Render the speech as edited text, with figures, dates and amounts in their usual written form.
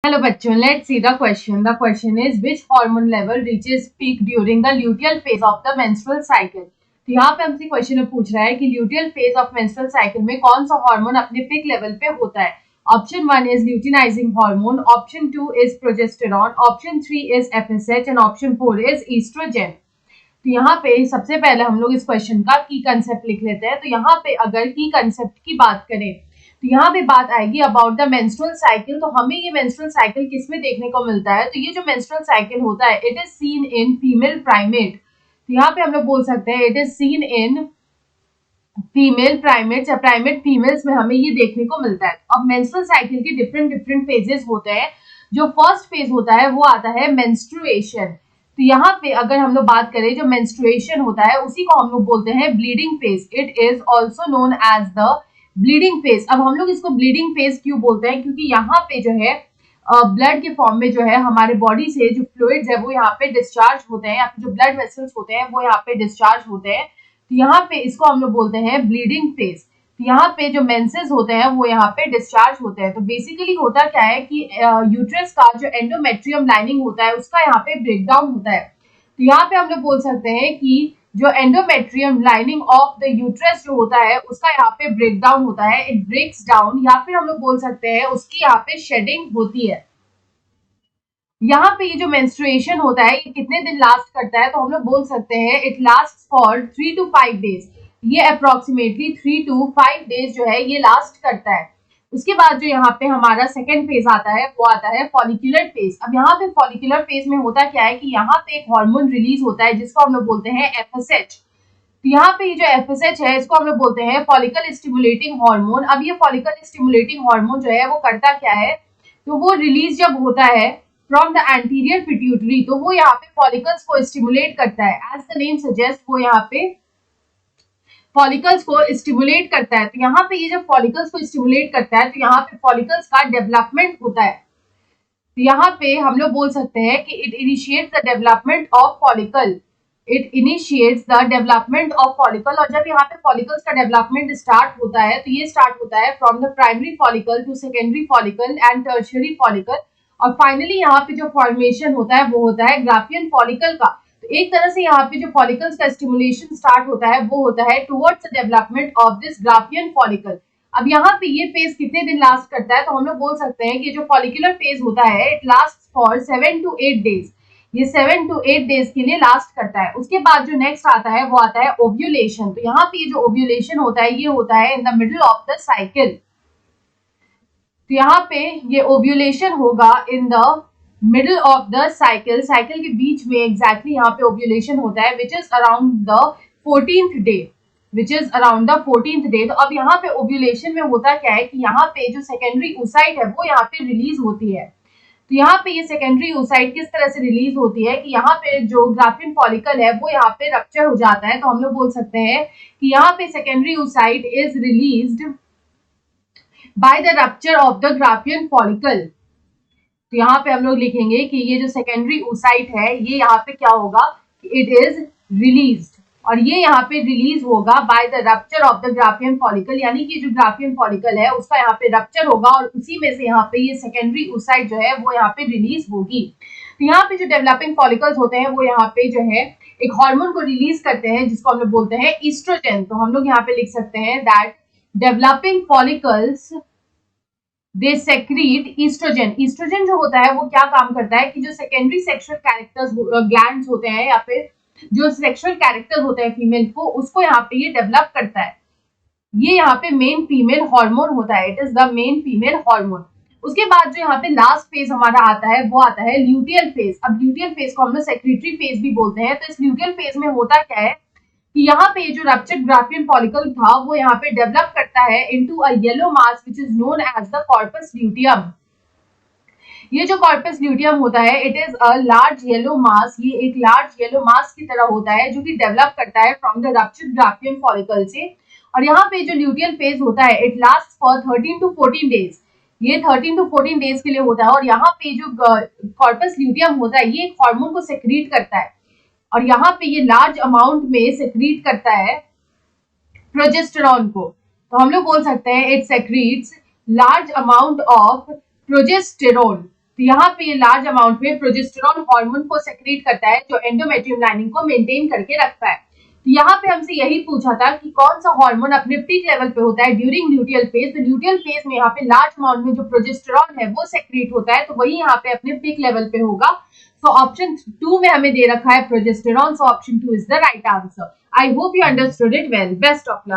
Hello बच्चों, let's see the question. The question is which hormone level reaches peak during the luteal phase of the menstrual cycle? तो यहाँ पे हमसे question में पूछ रहा है कि luteal phase of menstrual cycle में कौन सा हार्मोन अपने पिक लेवल पे होता है. Option 1 is luteinizing hormone, option 2 is progesterone, option 3 is FSH and option 4 is oestrogen. तो यहाँ पे सबसे पहले हम लोग इस क्वेश्चन का की कंसेप्ट लिख लेते हैं. तो यहाँ पे अगर की कंसेप्ट की बात करें तो यहाँ पे बात आएगी अबाउट द मेंस्ट्रुअल साइकिल. तो हमें ये मेंस्ट्रुअल साइकिल किसमें देखने को मिलता है? तो ये जो मेंस्ट्रुअल साइकिल होता है it is seen in female primate. तो यहाँ पे हम लोग बोल सकते हैं it is seen in female primates या प्राइमेट फीमेल्स में हमें ये देखने को मिलता है. अब मेंस्ट्रुअल साइकिल के डिफरेंट डिफरेंट फेजेस होते हैं. जो फर्स्ट फेज होता है वो आता है मेंस्ट्रुएशन. तो यहाँ पे अगर हम लोग बात करें जो मेंस्ट्रुएशन होता है उसी को हम लोग बोलते हैं bleeding phase. It is also known as the bleeding phase. अब हम लोग इसको ब्लीडिंग फेज क्यों बोलते हैं? क्योंकि यहाँ पे जो है ब्लड के फॉर्म में जो है हमारे बॉडी से जो फ्लूइड्स है वो यहाँ पे डिस्चार्ज होते हैं या फिर जो ब्लड वेसल्स होते हैं वो यहाँ पे डिस्चार्ज होते हैं. तो यहाँ पे इसको हम लोग बोलते हैं ब्लीडिंग फेज. तो यहाँ पे जो मेंसेस होते हैं वो यहाँ पे डिस्चार्ज होते हैं. तो बेसिकली होता क्या है कि यूट्रस का जो एंडोमेट्रियम लाइनिंग होता है उसका यहाँ पे ब्रेकडाउन होता है. तो यहाँ पे हम लोग बोल सकते हैं कि जो endometrium lining of the uterus जो होता है उसका यहाँ पे ब्रेकडाउन होता है. इट ब्रेक्स डाउन या फिर हम लोग बोल सकते हैं उसकी यहाँ पे शेडिंग होती है. यहाँ पे ये जो मेंस्ट्रुएशन होता है ये कितने दिन लास्ट करता है? तो हम लोग बोल सकते हैं it last for 3 to 5 days. ये अप्रोक्सीमेटली 3 to 5 डेज जो है ये लास्ट करता है. उसके बाद जो यहाँ पे हमारा सेकेंड फेज आता है वो आता है फॉलिकुलर फेज. अब यहाँ पे फॉलिकुलर फेज में होता क्या है कि यहाँ पे एक हार्मोन रिलीज होता है जिसको हम लोग बोलते हैं एफएसएच. तो यहाँ पे ये जो एफएसएच है इसको हम लोग बोलते हैं फॉलिकल स्टिमुलेटिंग हार्मोन. अब ये फॉलिकल स्टिमुलेटिंग हार्मोन जो है वो करता क्या है? तो वो रिलीज जब होता है फ्रॉम द एंटीरियर पिट्यूटरी तो वो यहाँ पे फॉलिकल्स को स्टिमुलेट करता है. एज द नेम सजेस्ट वो यहाँ पे फॉलिकल्स को स्टिमुलेट करता है. तो यहाँ पे ये जब फॉलिकल्स को स्टिमुलेट करता है तो यहाँ पे फॉलिकल्स का डेवलपमेंट होता है. तो यहाँ पे हम लोग बोल सकते हैं कि it initiates the development of follicle. It initiates the development of follicle. और जब यहाँ पे फॉलिकल्स का डेवलपमेंट स्टार्ट होता है तो ये स्टार्ट होता है from the primary follicle to secondary follicle and tertiary follicle. और फाइनली यहाँ पे जो फॉर्मेशन होता है वो होता है ग्राफियन फॉलिकल का. तो एक तरह से यहाँ पे जो फॉलिकल्स का स्टिमुलेशन स्टार्ट होता है वो होता है towards the development of this Graafian follicle. अब यहाँ पे ये फेज कितने दिन लास्ट करता है? तो हम लोग बोल सकते हैं कि जो फॉलिकुलर फेज होता है it last for 7 to 8 days. ये 7 to 8 डेज के लिए लास्ट करता है. उसके बाद जो नेक्स्ट आता है वो आता है ओव्यूलेशन. तो यहाँ पे ये जो ओव्यूलेशन होता है ये होता है in the middle of the cycle. तो यहाँ पे ये ओव्यूलेशन होगा in the middle of the cycle. Cycle के बीच में एग्जैक्टली यहाँ पे ओव्यूलेशन होता है which is around the 14th day. Which is around the 14th day. तो अब यहाँ पे ओव्यूलेशन में होता क्या है कि यहाँ पे जो सेकेंडरी oocyte है वो यहाँ पे रिलीज होती है. तो यहाँ पे ये सेकेंडरी oocyte किस तरह से रिलीज होती है कि यहाँ पे जो ग्राफियन फॉलिकल है वो यहाँ पे रप्चर हो जाता है. तो हम लोग बोल सकते हैं कि यहाँ पे secondary oocyte is released by the rupture of the Graafian follicle. तो यहाँ पे हम लोग लिखेंगे कि ये जो सेकेंडरी oocyte है ये यहाँ पे क्या होगा? It is released. और ये यहाँ पे रिलीज होगा by the rupture of the Graafian follicle. यानी कि जो ग्राफियन फॉलिकल है उसका यहाँ पे रप्चर होगा और उसी में से यहाँ पे ये सेकेंडरी oocyte जो है वो यहाँ पे रिलीज होगी. तो यहाँ पे जो डेवलपिंग फॉलिकल्स होते हैं वो यहाँ पे जो है एक हार्मोन को रिलीज करते हैं जिसको हम लोग बोलते हैं ईस्ट्रोजन. तो हम लोग यहाँ पे लिख सकते हैं that developing follicles they secrete oestrogen. Oestrogen जो होता है वो क्या काम करता है कि जो सेकेंडरी सेक्सुअल कैरेक्टर्स ग्लैंड्स होते हैं या फिर जो सेक्सुअल कैरेक्टर्स होते हैं फीमेल को उसको यहाँ पे ये डेवलप करता है. ये यहाँ पे मेन फीमेल हार्मोन होता है. It is the main female hormone. उसके बाद जो यहाँ पे लास्ट फेज हमारा आता है वो आता है ल्यूटियल फेज. अब ल्यूटियल फेज को हम लोग सेक्रेटरी फेज भी बोलते हैं. तो इस ल्यूटियल फेज में होता क्या है कि यहाँ पे जो रप्चर्ड ग्राफियन फॉलिकल था वो यहाँ पे डेवलप करता है into a yellow mass which is known as the corpus luteum. ये जो कॉर्पस ल्यूटियम होता है it is a large yellow mass. ये एक लार्ज येलो मास की तरह होता है जो कि डेवलप करता है from the ruptured Graafian follicle से. और यहाँ पे जो ल्यूटियल फेज होता है it last for 13 to 14 days. ये 13 to 14 डेज के लिए होता है. और यहाँ पे जो कॉर्पस ल्यूटियम होता है ये एक हार्मोन को सेक्रीट करता है और यहाँ पे ये लार्ज अमाउंट में सेक्रीट करता है प्रोजेस्टेरॉन को. तो हम लोग बोल सकते हैं it secretes large amount of progesterone. तो यहाँ पे ये लार्ज अमाउंट में प्रोजेस्टेरॉन हार्मोन को सेक्रेट करता है जो एंडोमेट्रियम लाइनिंग को मेंटेन करके रखता है। तो यहाँ पे हमसे यही पूछा था कि कौन सा हार्मोन अपने पीक लेवल पे होता है ड्यूरिंग ल्यूटियल फेज। तो ल्यूटियल फेज में यहाँ पे लार्ज अमाउंट में जो प्रोजेस्टेरॉन है वो सेक्रेट होता है, तो वही यहाँ पे अपने पीक लेवल पे होगा। सो ऑप्शन 2 में हमें दे रखा है progesterone, so option 2 is the right answer. I hope you understood it well. Best of luck.